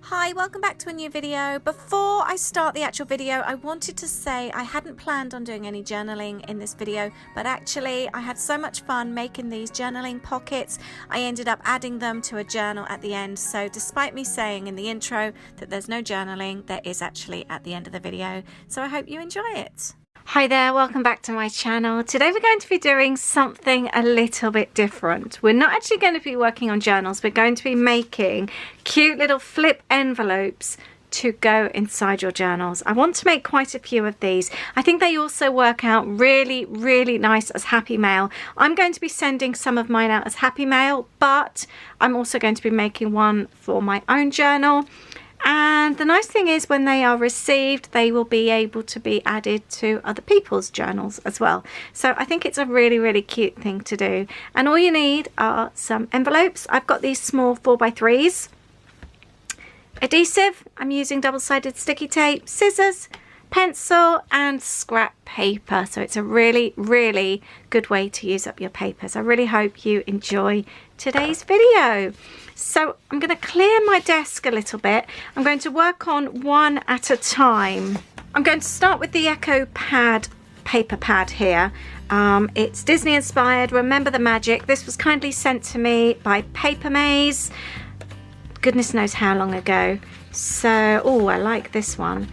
Hi, welcome back to a new video. Before I start the actual video, I wanted to say I hadn't planned on doing any journaling in this video, but actually I had so much fun making these journaling pockets, I ended up adding them to a journal at the end. So despite me saying in the intro that there's no journaling, there is actually at the end of the video. So I hope you enjoy it. Hi there, welcome back to my channel. Today we're going to be doing something a little bit different. We're not actually going to be working on journals, we're going to be making cute little flip envelopes to go inside your journals. I want to make quite a few of these. I think they also work out really nice as happy mail. I'm going to be sending some of mine out as happy mail, but I'm also going to be making one for my own journal. And the nice thing is when they are received, they will be able to be added to other people's journals as well. So I think it's a really cute thing to do. And all you need are some envelopes. I've got these small 4x3s. Adhesive, I'm using double-sided sticky tape, scissors, pencil and scrap paper. So it's a really good way to use up your papers. I really hope you enjoy today's video. So I'm going to clear my desk a little bit. I'm going to work on one at a time. I'm going to start with the Echo Pad paper pad here. It's Disney inspired, Remember the Magic. This was kindly sent to me by Paper Maze. Goodness knows how long ago. So, oh, I like this one.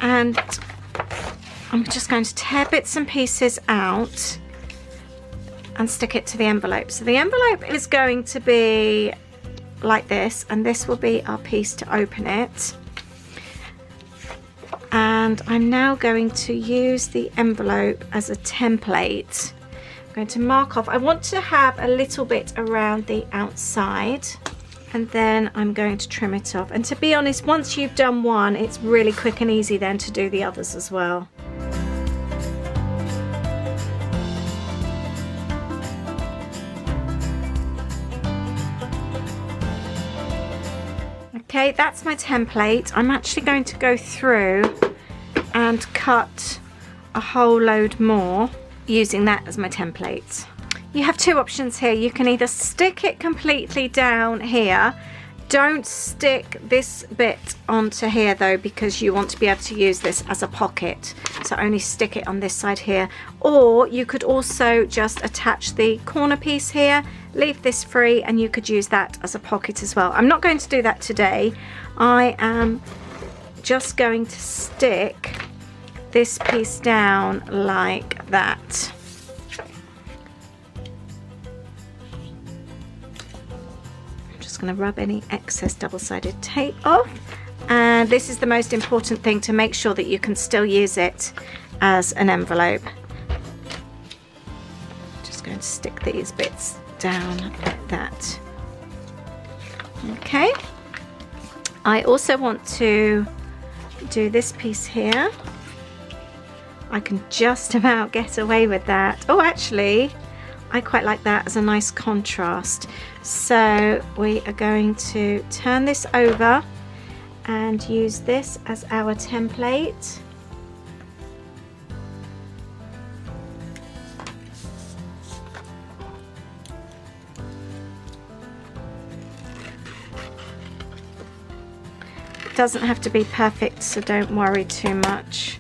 And I'm just going to tear bits and pieces out and stick it to the envelope. So the envelope is going to be like this, and this will be our piece to open it. And I'm now going to use the envelope as a template. I'm going to mark off. I want to have a little bit around the outside, and then I'm going to trim it off. And to be honest, once you've done one, it's really quick and easy then to do the others as well. Okay, that's my template. I'm actually going to go through and cut a whole load more using that as my template. You have two options here. You can either stick it completely down here. Don't stick this bit onto here though, because you want to be able to use this as a pocket. So only stick it on this side here. Or you could also just attach the corner piece here, leave this free, and you could use that as a pocket as well. I'm not going to do that today. I am just going to stick this piece down like that. Going to rub any excess double-sided tape off, and this is the most important thing, to make sure that you can still use it as an envelope. Just going to stick these bits down like that. Okay, I also want to do this piece here. I can just about get away with that. Oh, actually I quite like that as a nice contrast. So we are going to turn this over and use this as our template. It doesn't have to be perfect, so don't worry too much.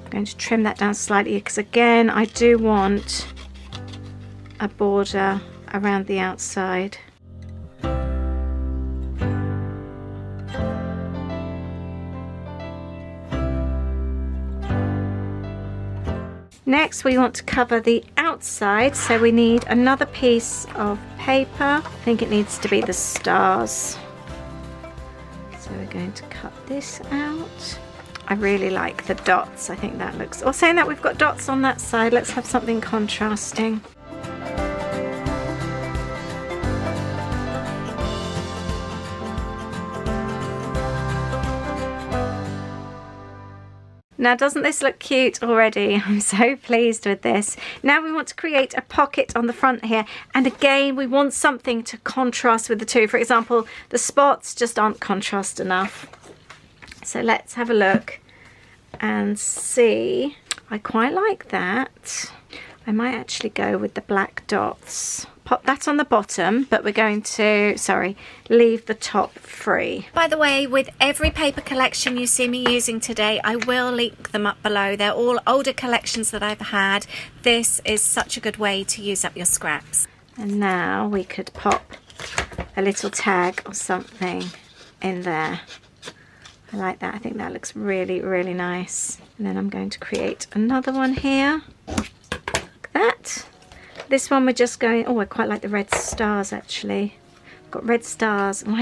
Going to trim that down slightly because again I do want a border around the outside. Next we want to cover the outside, so we need another piece of paper. I think it needs to be the stars. So we're going to cut this out. I really like the dots. I think that looks, or saying that we've got dots on that side, let's have something contrasting. Now doesn't this look cute already? I'm so pleased with this. Now we want to create a pocket on the front here, and again we want something to contrast with the two. For example, the spots just aren't contrast enough. So let's have a look and see. I quite like that. I might actually go with the black dots. pop that on the bottom, but we're going to, leave the top free. By the way, with every paper collection you see me using today, I will link them up below. They're all older collections that I've had. This is such a good way to use up your scraps. And now we could pop a little tag or something in there. I like that. I think that looks really, really nice. And then I'm going to create another one here, like that. This one we're just going, oh, I quite like the red stars actually. I've got red stars. No,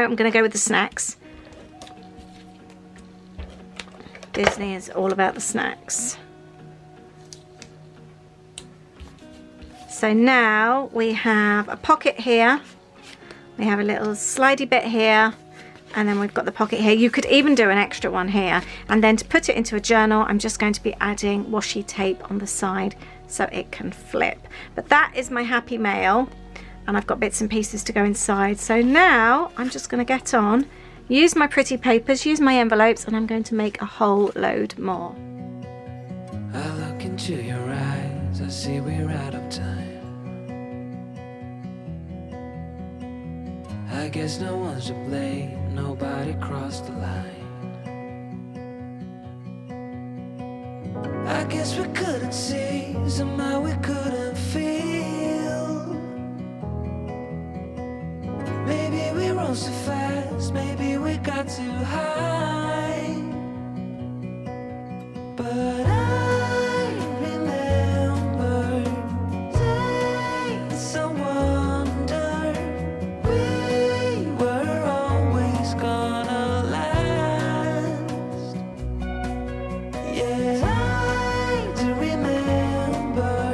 I'm going to go with the snacks. Disney is all about the snacks. So now we have a pocket here. We have a little slidey bit here. And then we've got the pocket here. You could even do an extra one here. And then to put it into a journal, I'm just going to be adding washi tape on the side so it can flip. But that is my happy mail. And I've got bits and pieces to go inside. So now I'm just going to get on, use my pretty papers, use my envelopes, and I'm going to make a whole load more. I look into your eyes, I see we're out of time. I guess no one's to blame, nobody crossed the line. I guess we couldn't see, somehow we couldn't feel. Maybe we rose too fast, maybe we got too high. But I remember days I wonder we were always gonna last. Yeah, I do remember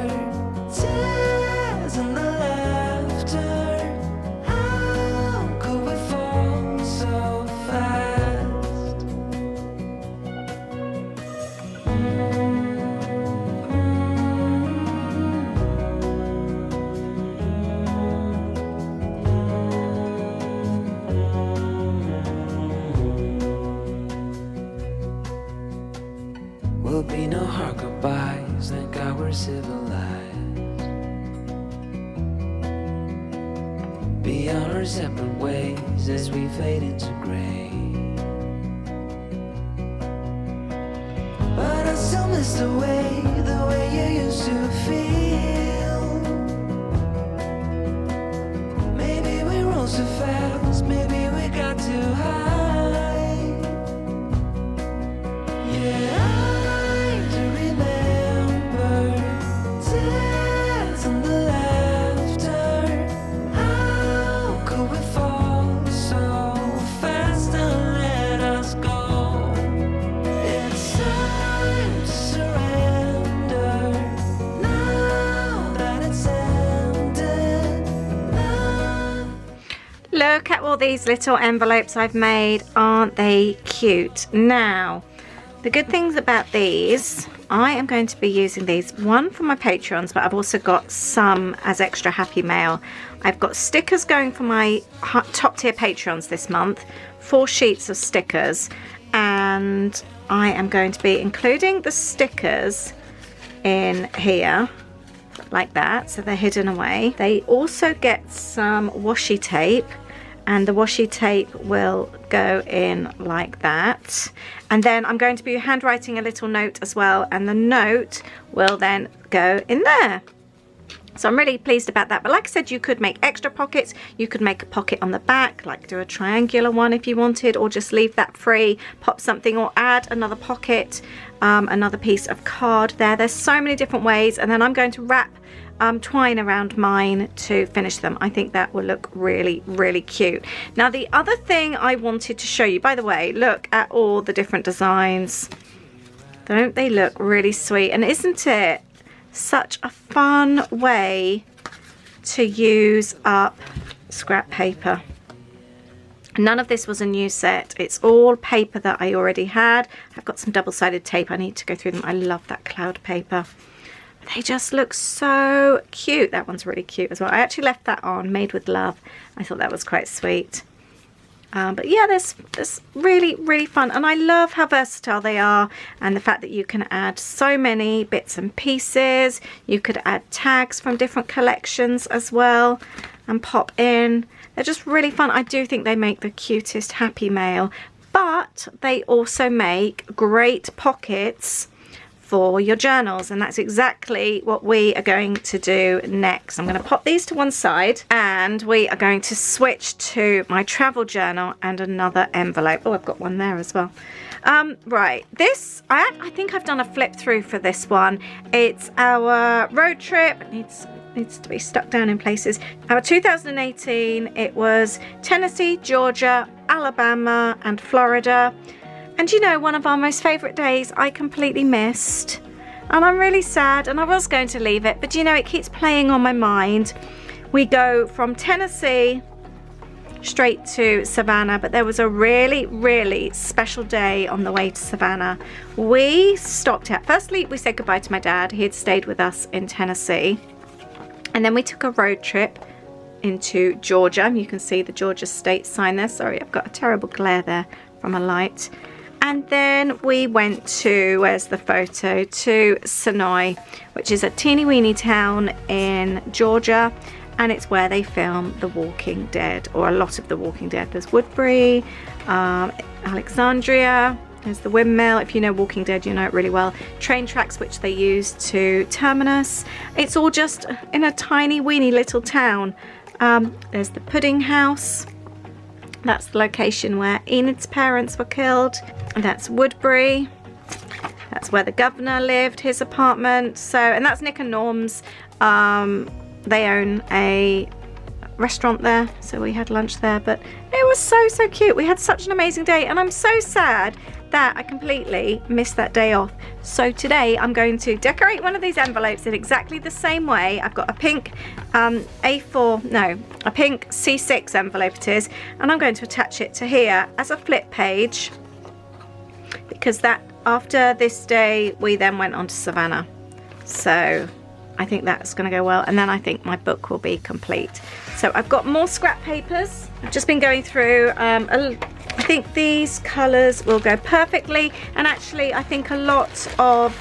tears and the laughter. How could we fall so fast? Will be no hard goodbyes, thank God we're civilized. Be on our separate ways as we fade into gray. But I still miss the way you used to feel. Maybe we rose too fast, maybe we got too high. Yeah, I do remember tears and the laughter. How could we fall so fast and let us go? It's time to surrender now that it's ended. Look at all these little envelopes I've made. Aren't they cute? Now, the good things about these, I am going to be using these, one for my Patreons, but I've also got some as extra happy mail. I've got stickers going for my top tier Patreons this month, 4 sheets of stickers, and I am going to be including the stickers in here like that, so they're hidden away. They also get some washi tape, and the washi tape will go in like that. And then I'm going to be handwriting a little note as well, and the note will then go in there. So I'm really pleased about that. But like I said, you could make extra pockets. You could make a pocket on the back, like do a triangular one if you wanted, or just leave that free, pop something, or add another pocket, another piece of card there. There's so many different ways. And then I'm going to wrap twine around mine to finish them. I think that will look really, really cute. Now, the other thing I wanted to show you, by the way, look at all the different designs. Don't they look really sweet? And isn't it such a fun way to use up scrap paper? None of this was a new set. It's all paper that I already had. I've got some double-sided tape. I need to go through them. I love that cloud paper. They just look so cute. That one's really cute as well. I actually left that on, Made with Love. I thought that was quite sweet. But yeah, this really, really fun, and I love how versatile they are, and the fact that you can add so many bits and pieces. You could add tags from different collections as well and pop in. They're just really fun. I do think they make the cutest Happy Mail, but they also make great pockets for your journals, and that's exactly what we are going to do next. I'm going to pop these to one side, and we are going to switch to my travel journal and another envelope. Oh, I've got one there as well. Right, this, I think I've done a flip through for this one. It's our road trip. It needs to be stuck down in places. Our 2018, it was Tennessee, Georgia, Alabama and Florida. And you know, one of our most favourite days I completely missed, and I'm really sad, and I was going to leave it, but you know, it keeps playing on my mind. We go from Tennessee straight to Savannah, but there was a really, really special day on the way to Savannah. We stopped at, firstly we said goodbye to my dad. He had stayed with us in Tennessee, and then we took a road trip into Georgia. You can see the Georgia state sign there. Sorry, I've got a terrible glare there from a light. And then we went to, where's the photo, to Sonoy, which is a teeny weeny town in Georgia, and it's where they film The Walking Dead, or a lot of The Walking Dead. There's Woodbury, Alexandria, there's the windmill. If you know Walking Dead, you know it really well. Train tracks which they use to Terminus. It's all just in a tiny weeny little town. There's the pudding house. That's the location where Enid's parents were killed. And that's Woodbury. That's where the governor lived, his apartment. So, and that's Nick and Norm's. They own a restaurant there, so we had lunch there. But it was so cute. We had such an amazing day, and I'm so sad that I completely missed that day off. So today I'm going to decorate one of these envelopes in exactly the same way. I've got a pink a pink C6 envelope it is, and I'm going to attach it to here as a flip page, because that, after this day we then went on to Savannah. So I think that's going to go well, and then I think my book will be complete. So I've got more scrap papers. I've just been going through I think these colours will go perfectly, and actually I think a lot of,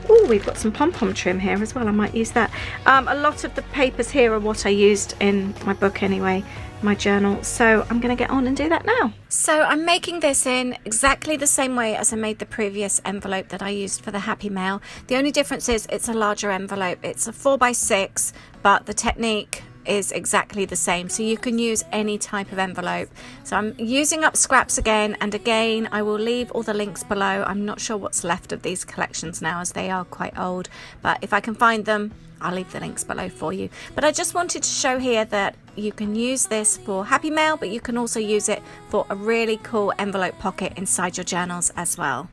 oh, we've got some pom-pom trim here as well, I might use that. A lot of the papers here are what I used in my book anyway, my journal, so I'm going to get on and do that now. So I'm making this in exactly the same way as I made the previous envelope that I used for the Happy Mail. The only difference is it's a larger envelope. It's a 4x6, but the technique is exactly the same, so you can use any type of envelope. So I'm using up scraps again, and again I will leave all the links below. I'm not sure what's left of these collections now, as they are quite old, but if I can find them I'll leave the links below for you. But I just wanted to show here that you can use this for Happy Mail, but you can also use it for a really cool envelope pocket inside your journals as well.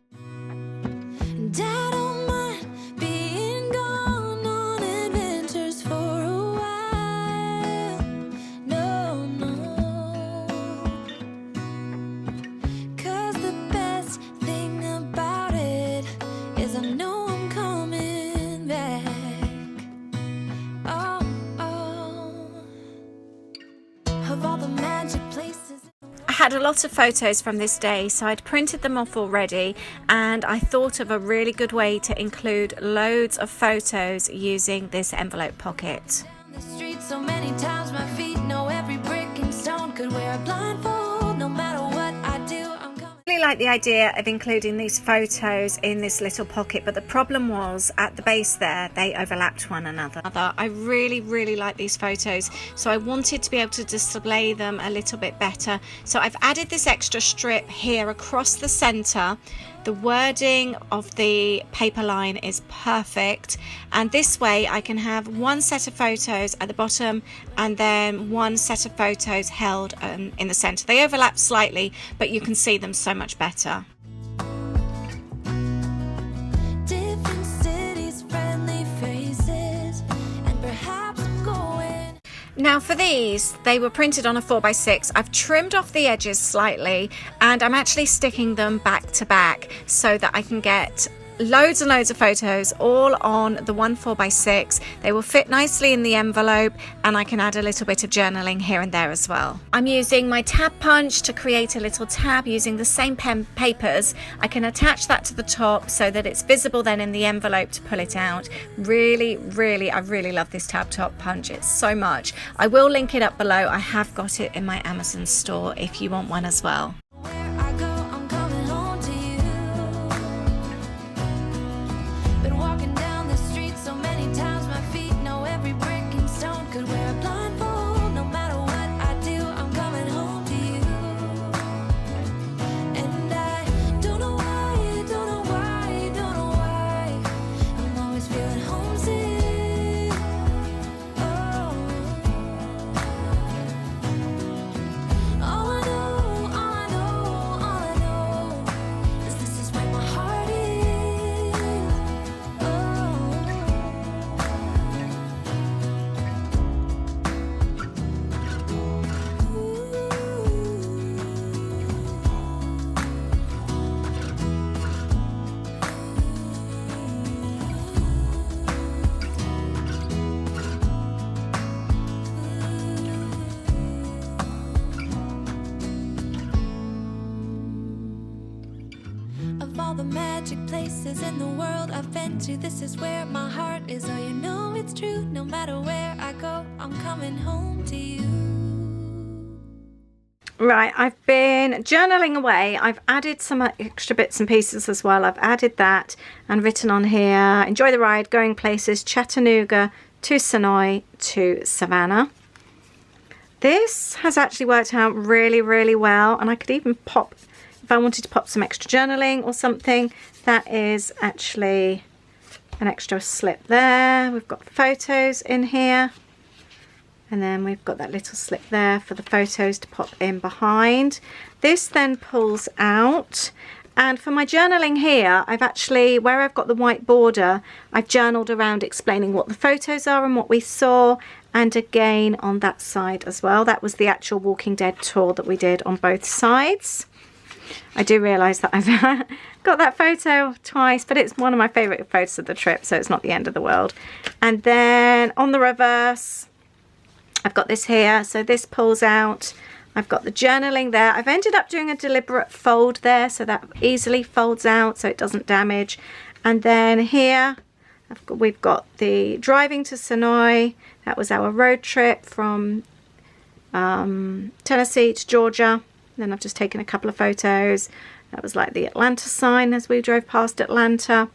I had a lot of photos from this day, so I'd printed them off already, and I thought of a really good way to include loads of photos using this envelope pocket. The street so many times my feet know every brick and stone could wear a blindfold no matter what I do. I really like the idea of including these photos in this little pocket, but the problem was at the base there they overlapped one another. I really like these photos, so I wanted to be able to display them a little bit better. So I've added this extra strip here across the center. The wording of the paper line is perfect, and this way I can have one set of photos at the bottom and then one set of photos held in the center. They overlap slightly, but you can see them so much better. Different cities, friendly faces, and perhaps I'm going. Now for these, they were printed on a 4x6. I've trimmed off the edges slightly, and I'm actually sticking them back to back so that I can get loads and loads of photos all on the 1 4x6. They will fit nicely in the envelope, and I can add a little bit of journaling here and there as well. I'm using my tab punch to create a little tab using the same pen papers. I can attach that to the top so that it's visible then in the envelope to pull it out. Really, I really love this tab top punch. It's so much. I will link it up below. I have got it in my Amazon store if you want one as well. Where I go, I'm coming home to you. Been walking down the street so many times, my feet know every brick and stone. Could wear a blindfold, no matter what I do, I'm coming home to you. And I don't know why, don't know why, don't know why, I'm always feeling homesick. Oh. All I know is this is where my heart is. Of all the magic places in the world I've been to, this is where my heart is. Oh, you know it's true. No matter where I go, I'm coming home to you. Right, I've been journaling away. I've added some extra bits and pieces as well. I've added that and written on here, enjoy the ride, going places, Chattanooga to Sonoy to Savannah. This has actually worked out really well, and I could even pop, if I wanted to pop some extra journaling or something, that is actually an extra slip there. We've got photos in here, and then we've got that little slip there for the photos to pop in behind. This then pulls out, and for my journaling here, I've actually, where I've got the white border, I've journaled around explaining what the photos are and what we saw, and again on that side as well. That was the actual Walking Dead tour that we did on both sides. I do realise that I've got that photo twice, but it's one of my favourite photos of the trip, so it's not the end of the world. And then on the reverse, I've got this here, so this pulls out. I've got the journaling there. I've ended up doing a deliberate fold there, so that easily folds out so it doesn't damage. And then here, we've got the driving to Sonoy. That was our road trip from Tennessee to Georgia. Then I've just taken a couple of photos. That was like the Atlanta sign as we drove past Atlanta.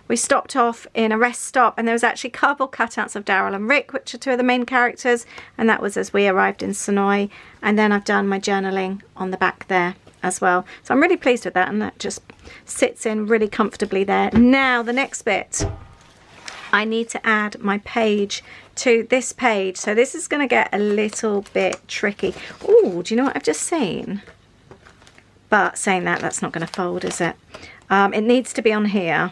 We stopped off in a rest stop, and there was actually cardboard cutouts of Daryl and Rick, which are two of the main characters, and that was as we arrived in Sonoy. And then I've done my journaling on the back there as well. So I'm really pleased with that, and that just sits in really comfortably there. Now the next bit, I need to add my page to this page. So this is going to get a little bit tricky. Oh, do you know what I've just seen? But saying that, that's not going to fold, is it? It needs to be on here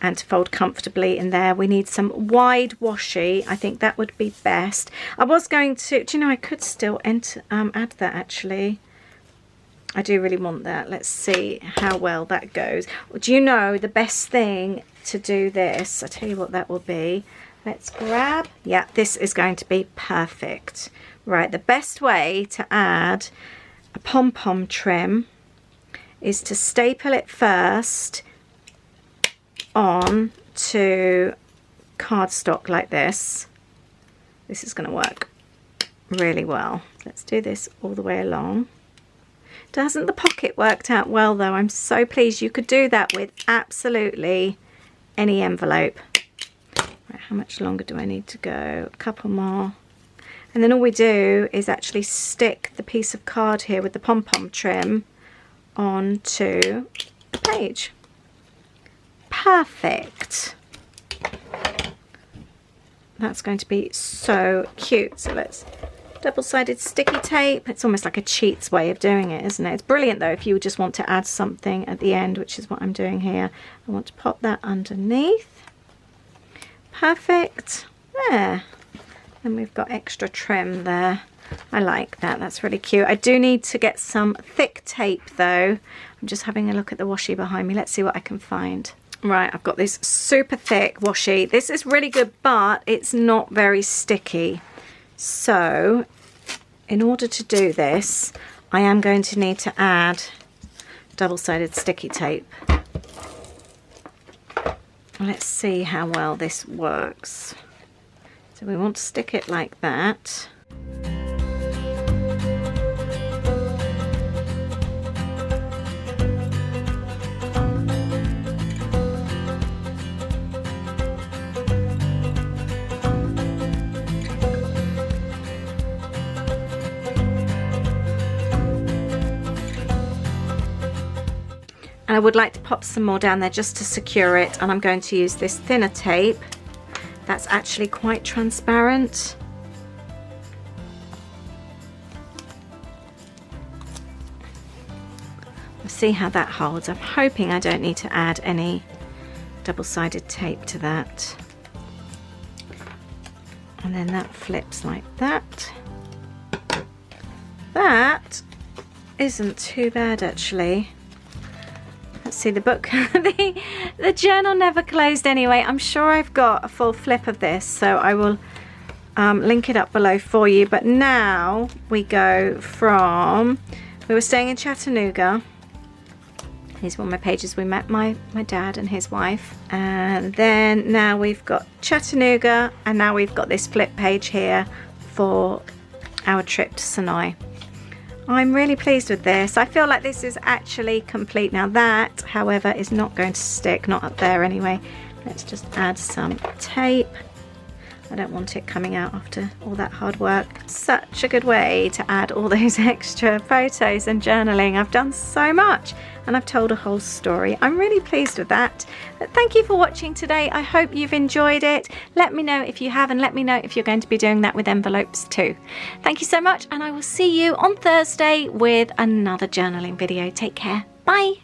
and to fold comfortably in there. We need some wide washi. I think that would be best. I was going to, do you know, I could still add that actually. I do really want that. Let's see how well that goes. Do you know the best thing to do this? I'll tell you what that will be. Let's grab, yeah, this is going to be perfect. Right, the best way to add a pom-pom trim is to staple it first on to cardstock like this. This is going to work really well. Let's do this all the way along. Doesn't the pocket worked out well though? I'm so pleased. You could do that with absolutely any envelope. Right, how much longer do I need to go? A couple more. And then all we do is actually stick the piece of card here with the pom-pom trim onto the page. Perfect. That's going to be so cute. So let's double-sided sticky tape. It's almost like a cheat's way of doing it, isn't it? It's brilliant though if you just want to add something at the end, which is what I'm doing here. I want to pop that underneath. Perfect. There. And we've got extra trim there. I like that. That's really cute. I do need to get some thick tape though. I'm just having a look at the washi behind me. Let's see what I can find. Right, I've got this super thick washi. This is really good, but it's not very sticky. So in order to do this, I am going to need to add double-sided sticky tape. Let's see how well this works. So we want to stick it like that. And I would like to pop some more down there just to secure it, and I'm going to use this thinner tape that's actually quite transparent. Let's see how that holds. I'm hoping I don't need to add any double-sided tape to that. And then that flips like that. That isn't too bad actually. Let's see the book. the journal never closed anyway. I'm sure I've got a full flip of this, so I will link it up below for you. But now we go from, we were staying in Chattanooga. Here's one of my pages. We met my dad and his wife, and then now we've got Chattanooga, and now we've got this flip page here for our trip to Sinai. I'm really pleased with this. I feel like this is actually complete. Now that, however, is not going to stick, not up there anyway. Let's just add some tape. I don't want it coming out after all that hard work. Such a good way to add all those extra photos and journaling. I've done so much and I've told a whole story. I'm really pleased with that. But thank you for watching today. I hope you've enjoyed it. Let me know if you have, and let me know if you're going to be doing that with envelopes too. Thank you so much, and I will see you on Thursday with another journaling video. Take care. Bye.